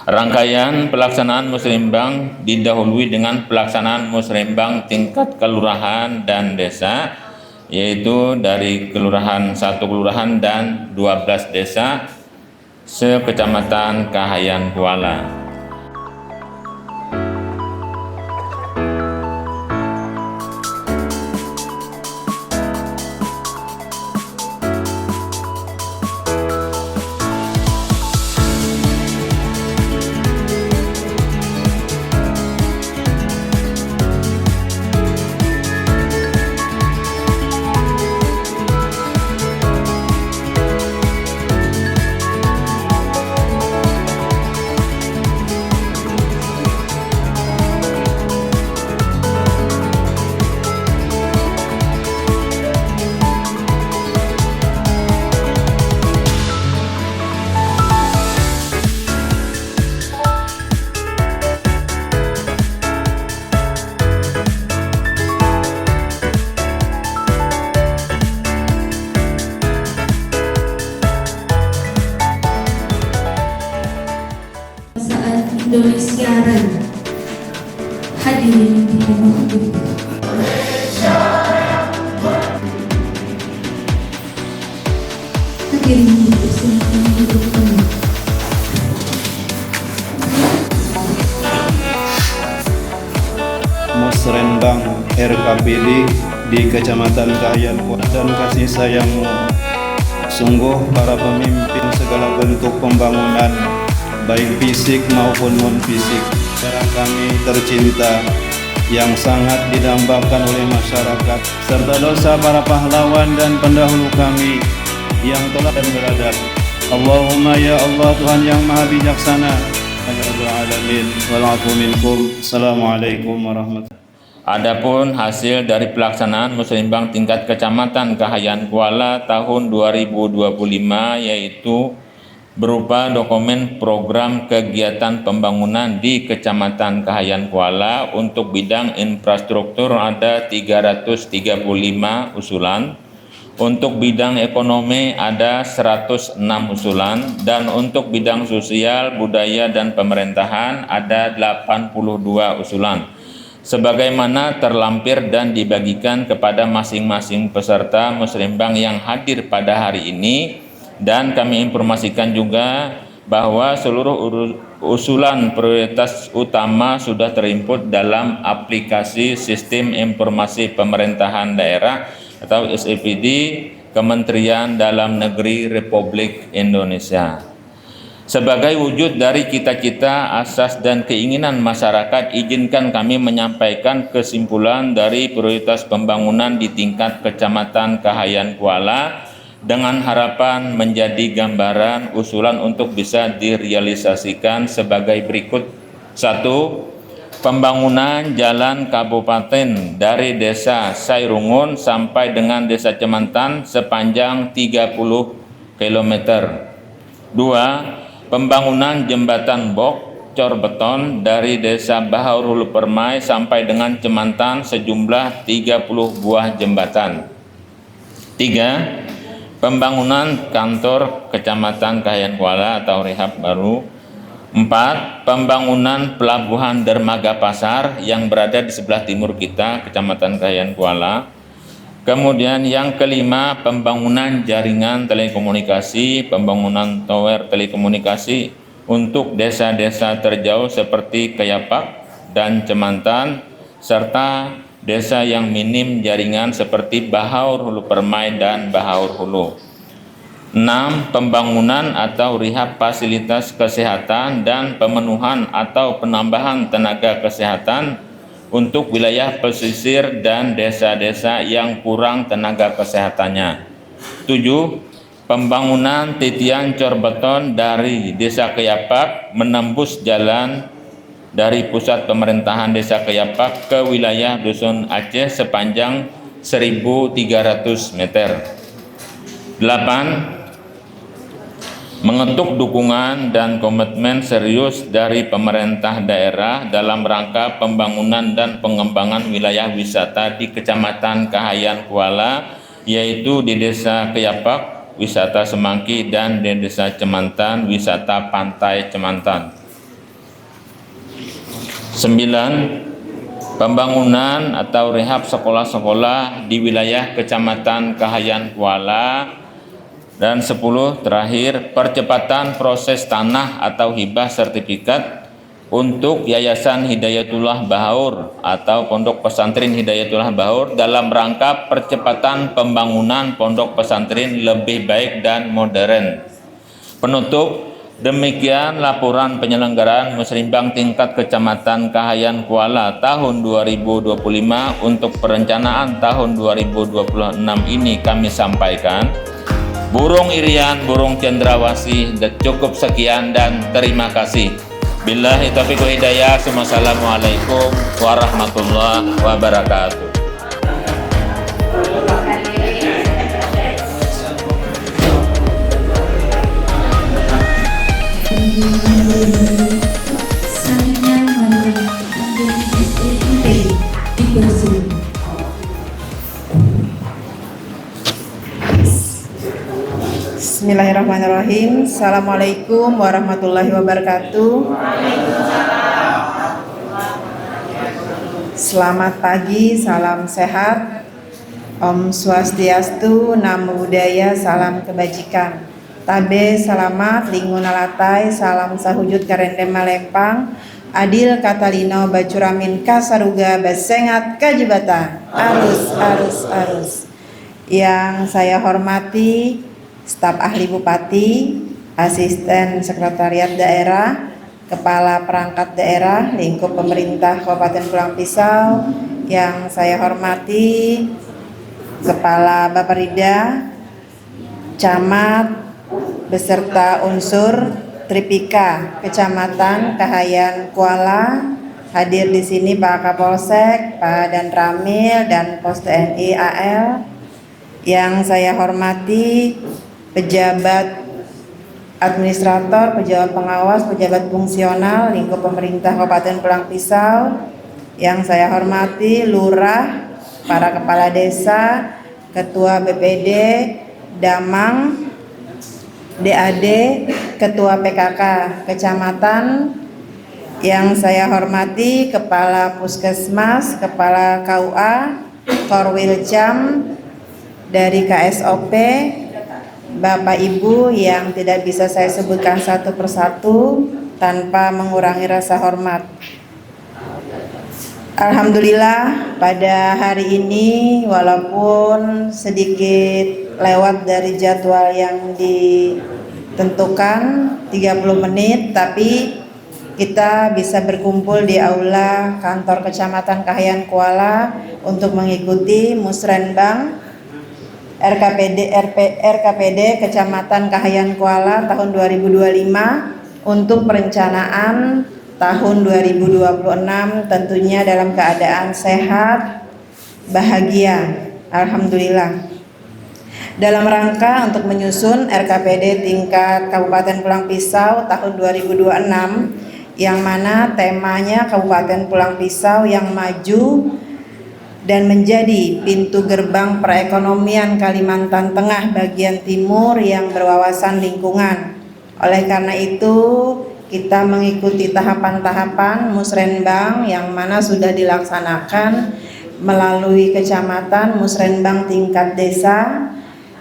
Rangkaian pelaksanaan musrembang didahului dengan pelaksanaan musrembang tingkat kelurahan dan desa, yaitu dari kelurahan 1 kelurahan dan 12 desa sekecamatan Kahayan Kuala. Indonesiaran hadirin dimohon duduk. Hadirin duduk, silakan duduk kembali. Musrembang RKPD di Kecamatan Kahayan Kuala dan kasih sayangmu sungguh para pemimpin segala bentuk pembangunan baik fisik maupun non-fisik, saudara kami tercinta yang sangat didambakan oleh masyarakat, serta dosa para pahlawan dan pendahulu kami yang telah dan beradab. Allahumma ya Allah, Tuhan yang maha bijaksana, ya Rabbal alamin, wal'afu minkum. Assalamualaikum warahmatullahi wabarakatuh. Adapun hasil dari pelaksanaan musrembang tingkat kecamatan Kahayan Kuala tahun 2025 yaitu berupa dokumen program kegiatan pembangunan di Kecamatan Kahayan Kuala. Untuk bidang infrastruktur ada 335 usulan, untuk bidang ekonomi ada 106 usulan, dan untuk bidang sosial, budaya, dan pemerintahan ada 82 usulan. Sebagaimana terlampir dan dibagikan kepada masing-masing peserta musrembang yang hadir pada hari ini. Dan kami informasikan juga bahwa seluruh usulan prioritas utama sudah terinput dalam aplikasi Sistem Informasi Pemerintahan Daerah atau SIPD Kementerian Dalam Negeri Republik Indonesia. Sebagai wujud dari cita-cita, asas, dan keinginan masyarakat, izinkan kami menyampaikan kesimpulan dari prioritas pembangunan di tingkat Kecamatan Kahayan Kuala dengan harapan menjadi gambaran usulan untuk bisa direalisasikan sebagai berikut. 1. Pembangunan jalan kabupaten dari Desa Sairungun sampai dengan Desa Cemantan sepanjang 30 km. 2. Pembangunan jembatan bok cor beton dari Desa Bahaur Hulu Permai sampai dengan Cemantan sejumlah 30 buah jembatan. 3. Pembangunan kantor Kecamatan Kahayan Kuala atau rehab baru. 4. Pembangunan pelabuhan dermaga pasar yang berada di sebelah timur kita, Kecamatan Kahayan Kuala. Kemudian yang kelima, pembangunan jaringan telekomunikasi, pembangunan tower telekomunikasi untuk desa-desa terjauh seperti Kayapak dan Cemantan, serta desa yang minim jaringan seperti Bahaur Hulu Permai dan Bahaur Hulu. 6. Pembangunan atau rehab fasilitas kesehatan dan pemenuhan atau penambahan tenaga kesehatan untuk wilayah pesisir dan desa-desa yang kurang tenaga kesehatannya. 7. Pembangunan titian cor beton dari Desa Kayapak menembus jalan dari pusat pemerintahan Desa Kayapak ke wilayah Dusun Aceh sepanjang 1.300 meter. 8. Mengetuk dukungan dan komitmen serius dari pemerintah daerah dalam rangka pembangunan dan pengembangan wilayah wisata di Kecamatan Kahayan Kuala, yaitu di Desa Kayapak, wisata Semangki, dan di Desa Cemantan, wisata Pantai Cemantan. 9. Pembangunan atau rehab sekolah-sekolah di wilayah Kecamatan Kahayan Kuala. Dan 10 terakhir, percepatan proses tanah atau hibah sertifikat untuk Yayasan Hidayatullah Bahaur atau Pondok Pesantren Hidayatullah Bahaur dalam rangka percepatan pembangunan pondok pesantren lebih baik dan modern. Penutup, demikian laporan penyelenggaraan musrenbang tingkat Kecamatan Kahayan Kuala tahun 2025 untuk perencanaan tahun 2026 ini kami sampaikan. Burung irian, burung cendrawasih, cukup sekian dan terima kasih. Billahi taufiq wa hidayah. Wassalamualaikum warahmatullahi wabarakatuh. Selanjutnya mari menjadi SEIP dipersilakan. Bismillahirrahmanirrahim. Assalamualaikum warahmatullahi wabarakatuh. Selamat pagi, salam sehat, Om Swastiastu, Namo Buddhaya, salam kebajikan. Tabe salamat, lingun alatai, salam sahujud karendem malempang, adil katalino bacuramin kasaruga basengat kajibatan, arus. Yang saya hormati staf ahli bupati, asisten sekretariat daerah, kepala perangkat daerah, lingkup pemerintah Kabupaten Pulang Pisau, yang saya hormati kepala Baperida, camat, beserta unsur Tripika Kecamatan Kahayan Kuala, hadir di sini Pak Kapolsek, Pak Dan Ramil, dan Pos TNI AL, yang saya hormati pejabat administrator, pejabat pengawas, pejabat fungsional lingkup pemerintah Kabupaten Pulang Pisau, yang saya hormati lurah, para kepala desa, ketua BPD, Damang, DAD, ketua PKK kecamatan, yang saya hormati kepala puskesmas, kepala KUA, Korwilcam dari KSOP, Bapak Ibu yang tidak bisa saya sebutkan satu persatu tanpa mengurangi rasa hormat. Alhamdulillah pada hari ini walaupun sedikit lewat dari jadwal yang ditentukan 30 menit, tapi kita bisa berkumpul di aula kantor Kecamatan Kahayan Kuala untuk mengikuti musrenbang RKPD Kecamatan Kahayan Kuala tahun 2025 untuk perencanaan tahun 2026 tentunya dalam keadaan sehat, bahagia. Alhamdulillah. Dalam rangka untuk menyusun RKPD tingkat Kabupaten Pulang Pisau tahun 2026 yang mana temanya Kabupaten Pulang Pisau yang maju dan menjadi pintu gerbang perekonomian Kalimantan Tengah bagian timur yang berwawasan lingkungan. Oleh karena itu, kita mengikuti tahapan-tahapan musrenbang yang mana sudah dilaksanakan melalui kecamatan, musrenbang tingkat desa,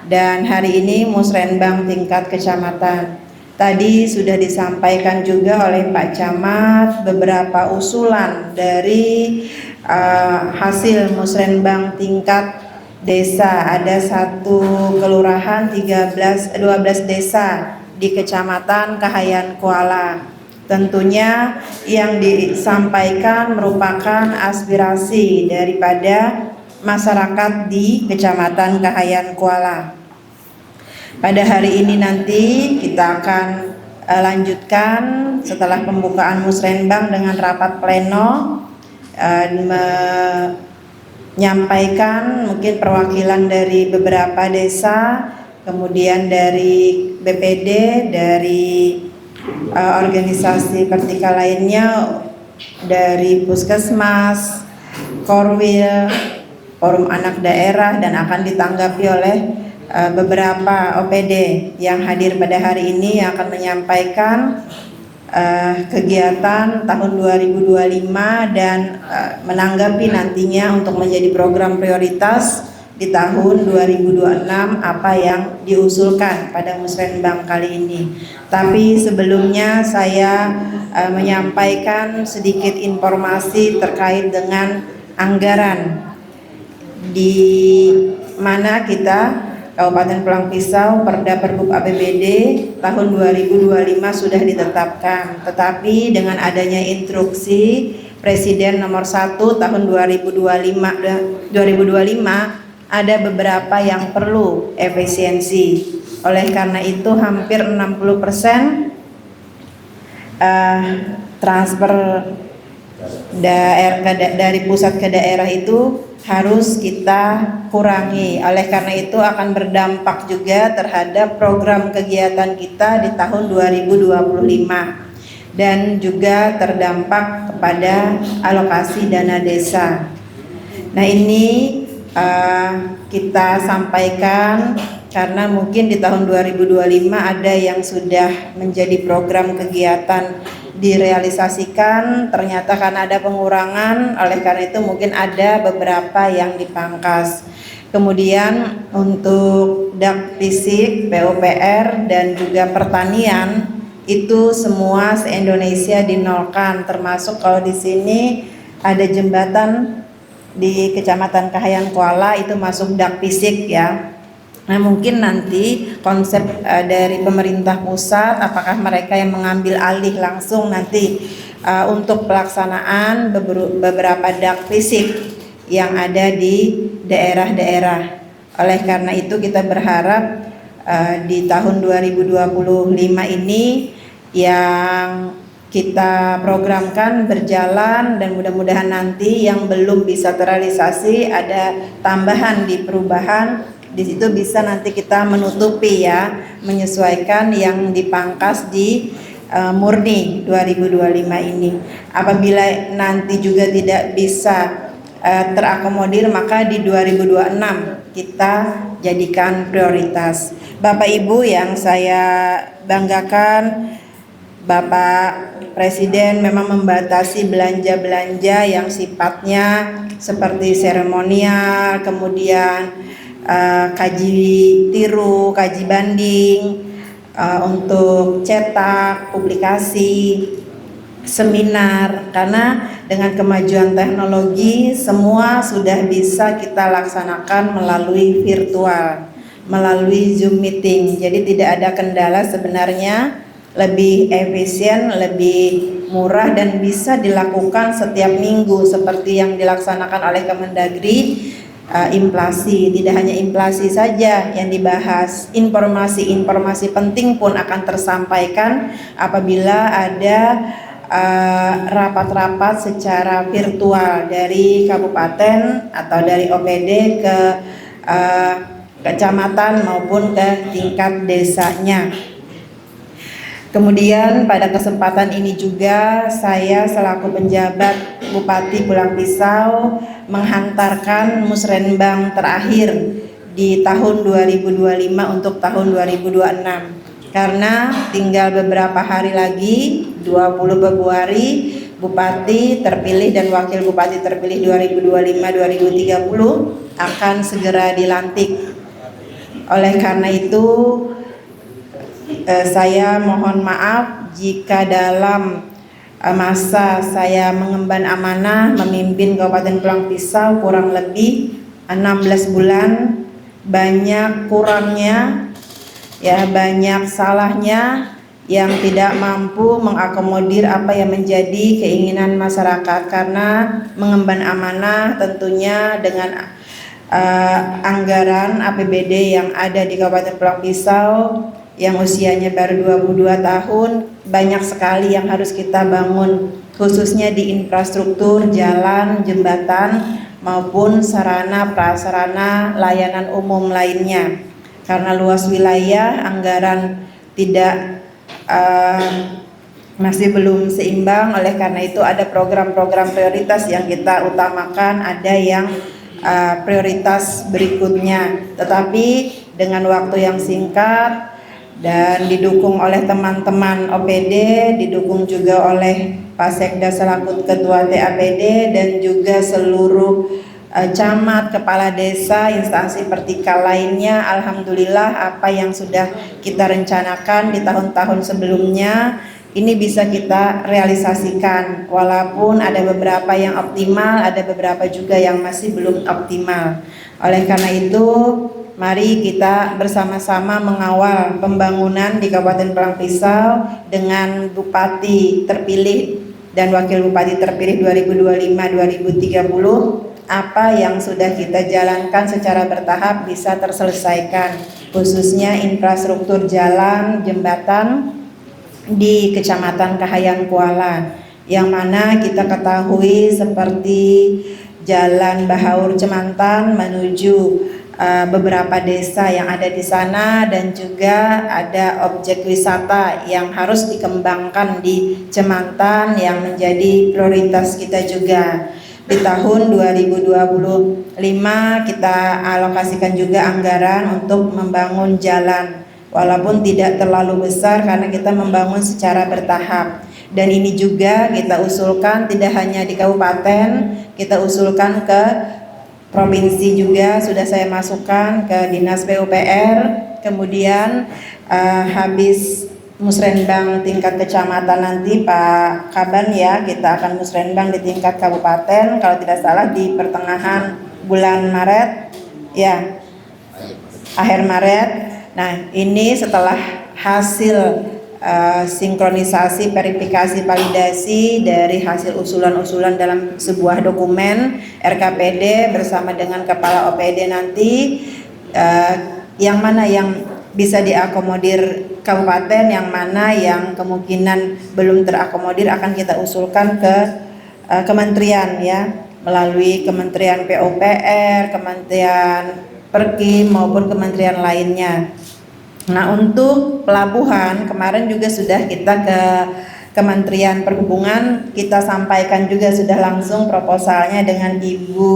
dan hari ini musrenbang tingkat kecamatan. Tadi sudah disampaikan juga oleh Pak Camat beberapa usulan dari hasil musrenbang tingkat desa. Ada satu kelurahan 12 desa di Kecamatan Kahayan Kuala. Tentunya yang disampaikan merupakan aspirasi daripada masyarakat di Kecamatan Kahayan Kuala. Pada hari ini nanti kita akan lanjutkan setelah pembukaan musrenbang dengan rapat pleno, menyampaikan mungkin perwakilan dari beberapa desa, kemudian dari BPD, dari organisasi vertikal lainnya, dari puskesmas, Korwil, forum anak daerah, dan akan ditanggapi oleh beberapa OPD yang hadir pada hari ini yang akan menyampaikan kegiatan tahun 2025 dan menanggapi nantinya untuk menjadi program prioritas di tahun 2026 apa yang diusulkan pada Musrenbang kali ini. Tapi sebelumnya saya menyampaikan sedikit informasi terkait dengan anggaran di mana kita Kabupaten Pulang Pisau Perda Pergub APBD tahun 2025 sudah ditetapkan, tetapi dengan adanya instruksi Presiden nomor 1 tahun 2025 ada beberapa yang perlu efisiensi. Oleh karena itu hampir 60% transfer dari pusat ke daerah itu harus kita kurangi. Oleh karena itu akan berdampak juga terhadap program kegiatan kita di tahun 2025 dan juga terdampak kepada alokasi dana desa. Nah ini kita sampaikan karena mungkin di tahun 2025 ada yang sudah menjadi program kegiatan direalisasikan, ternyata karena ada pengurangan, oleh karena itu mungkin ada beberapa yang dipangkas. Kemudian untuk dak fisik, PUPR dan juga pertanian itu semua se-Indonesia dinolkan, termasuk kalau di sini ada jembatan di Kecamatan Kahayan Kuala itu masuk dak fisik ya. Nah mungkin nanti konsep dari pemerintah pusat apakah mereka yang mengambil alih langsung nanti untuk pelaksanaan beberapa dak fisik yang ada di daerah-daerah. Oleh karena itu kita berharap di tahun 2025 ini yang kita programkan berjalan dan mudah-mudahan nanti yang belum bisa terrealisasi ada tambahan di perubahan. Di situ bisa nanti kita menutupi ya, menyesuaikan yang dipangkas di murni 2025 ini. Apabila nanti juga tidak bisa terakomodir maka di 2026 kita jadikan prioritas. Bapak Ibu yang saya banggakan, Bapak Presiden memang membatasi belanja-belanja yang sifatnya seperti seremonial, kemudian kaji tiru, kaji banding, untuk cetak, publikasi, seminar, karena dengan kemajuan teknologi semua sudah bisa kita laksanakan melalui virtual, melalui Zoom meeting. Jadi tidak ada kendala sebenarnya, lebih efisien, lebih murah dan bisa dilakukan setiap minggu seperti yang dilaksanakan oleh Kemendagri. Inflasi, tidak hanya inflasi saja yang dibahas, informasi-informasi penting pun akan tersampaikan apabila ada rapat-rapat secara virtual dari kabupaten atau dari OPD ke kecamatan maupun ke tingkat desanya. Kemudian pada kesempatan ini juga saya selaku penjabat Bupati Pulang Pisau menghantarkan musrenbang terakhir di tahun 2025 untuk tahun 2026 karena tinggal beberapa hari lagi 20 Februari Bupati terpilih dan Wakil Bupati terpilih 2025-2030 akan segera dilantik. Oleh karena itu saya mohon maaf jika dalam masa saya mengemban amanah memimpin Kabupaten Pulang Pisau kurang lebih 16 bulan banyak kurangnya ya, banyak salahnya yang tidak mampu mengakomodir apa yang menjadi keinginan masyarakat, karena mengemban amanah tentunya dengan anggaran APBD yang ada di Kabupaten Pulang Pisau yang usianya baru 22 tahun, banyak sekali yang harus kita bangun, khususnya di infrastruktur, jalan, jembatan, maupun sarana prasarana layanan umum lainnya. Karena luas wilayah, anggaran tidak masih belum seimbang, oleh karena itu ada program-program prioritas yang kita utamakan, ada yang prioritas berikutnya. Tetapi dengan waktu yang singkat, dan didukung oleh teman-teman OPD, didukung juga oleh Pak Sekda selaku Ketua TAPD dan juga seluruh camat, kepala desa, instansi vertikal lainnya. Alhamdulillah apa yang sudah kita rencanakan di tahun-tahun sebelumnya ini bisa kita realisasikan, walaupun ada beberapa yang optimal, ada beberapa juga yang masih belum optimal. Oleh karena itu, mari kita bersama-sama mengawal pembangunan di Kabupaten Pulang Pisau dengan Bupati terpilih dan Wakil Bupati terpilih 2025-2030. Apa yang sudah kita jalankan secara bertahap bisa terselesaikan, khususnya infrastruktur jalan, jembatan di Kecamatan Kahayan Kuala, yang mana kita ketahui seperti Jalan Bahaur Cemantan menuju beberapa desa yang ada di sana, dan juga ada objek wisata yang harus dikembangkan di Cemantan yang menjadi prioritas kita juga. Di tahun 2025 kita alokasikan juga anggaran untuk membangun jalan, walaupun tidak terlalu besar karena kita membangun secara bertahap. Dan ini juga kita usulkan tidak hanya di kabupaten, kita usulkan ke provinsi juga, sudah saya masukkan ke Dinas PUPR. Kemudian habis musrenbang tingkat kecamatan nanti Pak Kaban ya, kita akan musrenbang di tingkat kabupaten kalau tidak salah di pertengahan bulan Maret ya, akhir Maret. Nah, ini setelah hasil sinkronisasi, verifikasi, validasi dari hasil usulan-usulan dalam sebuah dokumen RKPD bersama dengan Kepala OPD nanti, yang mana yang bisa diakomodir kabupaten, yang mana yang kemungkinan belum terakomodir akan kita usulkan ke kementerian ya, melalui Kementerian PUPR, Kementerian Perkim maupun kementerian lainnya. Nah, untuk pelabuhan kemarin juga sudah kita ke Kementerian Perhubungan, kita sampaikan juga sudah langsung proposalnya dengan Ibu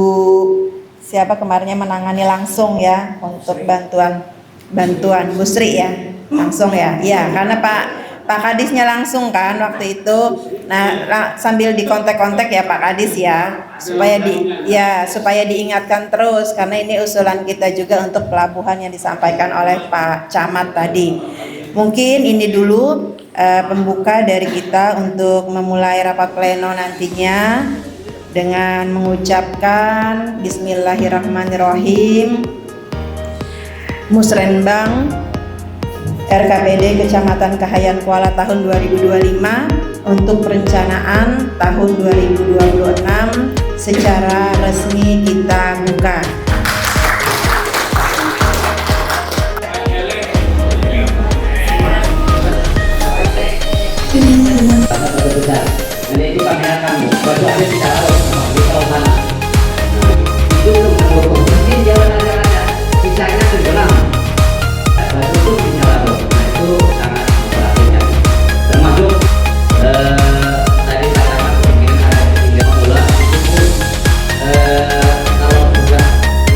siapa kemarinnya menangani langsung ya untuk bantuan Bu Sri ya, langsung ya. Ya, karena Pak Kadisnya langsung kan waktu itu. Nah, sambil dikontak-kontak ya Pak Kadis ya, supaya diingatkan terus, karena ini usulan kita juga untuk pelabuhan yang disampaikan oleh Pak Camat tadi. Mungkin ini dulu pembuka dari kita untuk memulai rapat pleno nantinya dengan mengucapkan Bismillahirrahmanirrahim. Musrenbang RKPD Kecamatan Kahayan Kuala tahun 2025 untuk perencanaan tahun 2026 secara resmi kita buka. Jadi itu kami akan baju ada di dalam di sana. Itu untuk mungkin jalan ada sisanya tenggelam. Baju itu dinyalakan. Nah itu sangat memperhatikan. Termasuk tadi katakan mungkin ada 3 bulan itu kalau sudah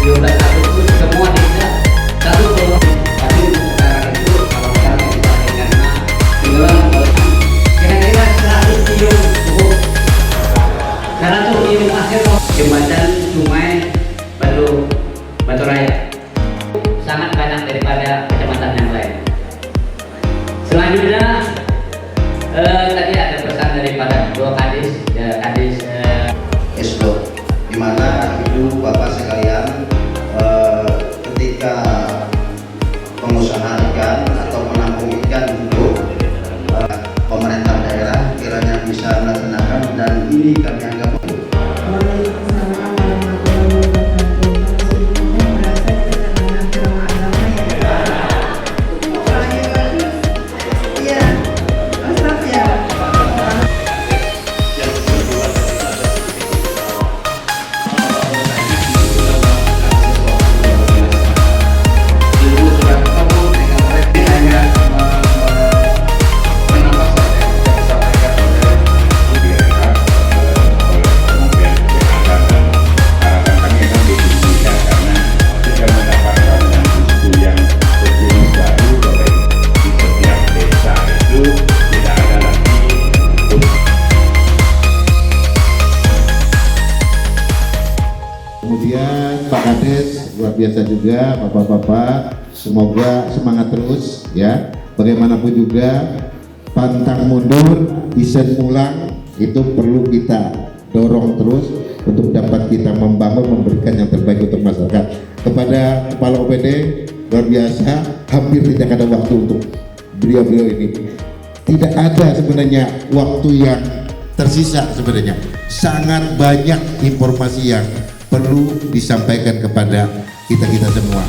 13 Agustus semua tidak satu pulau. Tapi sekarang itu kalau misalnya dibandingkan tenggelam kira-kira 100 triliun cukup. 100 triliun akhir jembatan Sungai Batu Raya sangat banyak daripada kecamatan yang lain. Selanjutnya tadi ada pesan daripada Ketua Kadis Esdo, di mana Ibu Bapak sekalian ketika pengusaha ikan atau menampung ikan untuk pemerintah daerah kiranya bisa melaksanakan, dan ini kami anggap biasa juga Bapak-bapak, semoga semangat terus ya. Bagaimanapun juga pantang mundur, desain ulang itu perlu kita dorong terus untuk dapat kita membangun, memberikan yang terbaik untuk masyarakat. Kepada Kepala OPD luar biasa, hampir tidak ada waktu untuk beliau-beliau ini. Tidak ada sebenarnya waktu yang tersisa sebenarnya. Sangat banyak informasi yang perlu disampaikan kepada kita semua.